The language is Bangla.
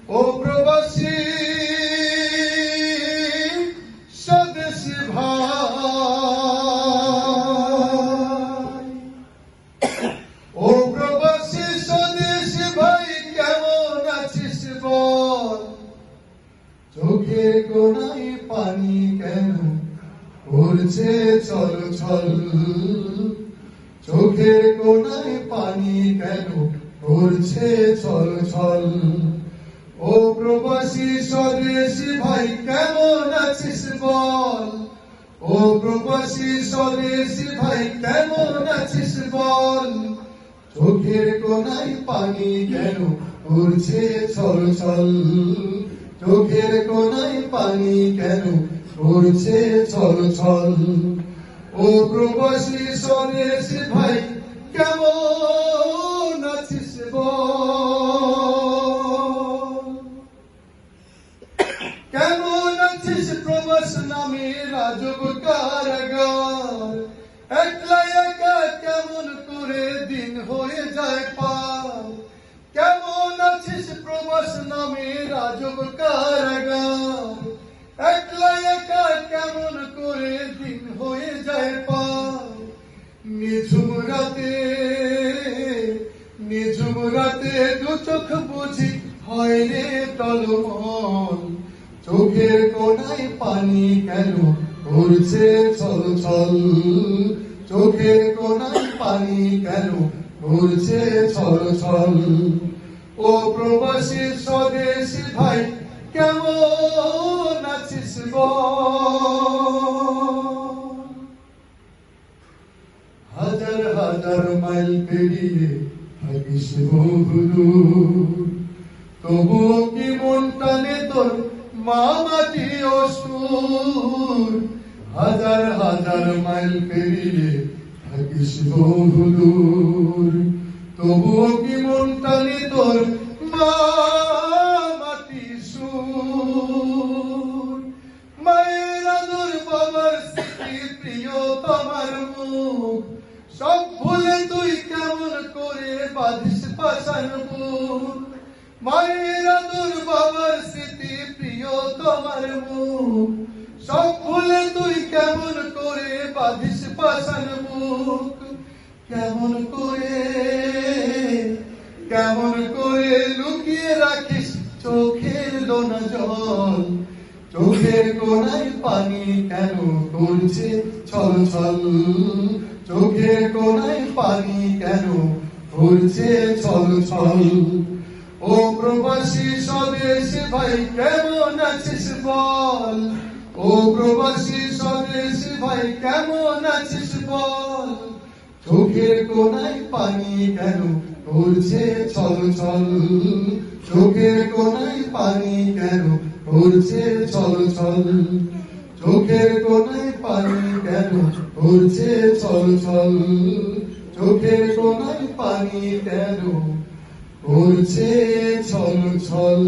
ও প্রবাসী স্বদেশ ভাই, ও প্রবাসী স্বদেশ ভাই, কেমন আছিস বল? চোখের কোণায় পানি কেন পড়ছে ছল ছল? চোখের কোণায় পানি কেন পড়ছে ছল ছল? ও প্রবাসী স্বদেশী ভাই, কেমন আছিস বল? ও প্রবাসী স্বদেশী ভাই, কেমন আছিস বল? চোখের কোণায় পানি কেন পড়ছে ছল ছল? চোখের কোণায় পানি কেন পড়ছে ছল ছল? ও প্রবাসী স্বদেশী ভাই, কেমন আছিস বল? কেমন আছিস প্রবাস নামে রাজব কারাগার? একলা একা কেমন করে দিন হয়ে যায় পার? কেমন আছিস প্রবাস নামে রাজব কারাগার? একলা একা কেমন করে দিন হয়ে যায় পার? নিঝুম রাতে দু চোখ বুঝি হয় রে টলমল? চোখের কোণায় পানি কেন পড়ছে ছল ছল? চোখের কোণায় পানি কেন পড়ছে ছল ছল? ও প্রবাসী স্বদেশী ভাই, কেমন আছিস বল? হাজার হাজার মাইল পেরিয়ে থাকিস বহুদূর, তবুও কি মন টানে তোর মা মাটি অসুর? হাজার হাজার মাইল পেরিয়ে থাকিস বহুদূর, তবুও কি মন টানে তোর মা মাটি সুর? মায়ের আদর, বাবার স্মৃতি, প্রিয় তোমার মুখ, সব ভুলে তুই কেমন করে বাঁধিস পাশান বুক? মায়ের আদর, বাবার স্মৃতি, প্রিয় তোমার মুখ, সব ভুলে তুই কেমন করে বাঁধিস পাশান বুক? কেমন করে লুকিয়ে রাখিস চোখের লোনা জল? চোখের কোণায় পানি কেন পড়ছে ছল ছল? চোখের কোণায় পানি কেন পড়ছে ছল ছল? ও প্রবাসী স্বদেশী ভাই, কেমন আছিস বল? ও প্রবাসী স্বদেশী ভাই, কেমন আছিস বল? চোখের কোণায় পানি কেন পড়ছে ছল ছল? চোখের কোণায় পানি কেন পড়ছে ছল ছল? চোখের কোণায় পানি কেন পড়ছে ছল ছল? চোখের কোণায় পানি কেন পড়ছে ছল ছল?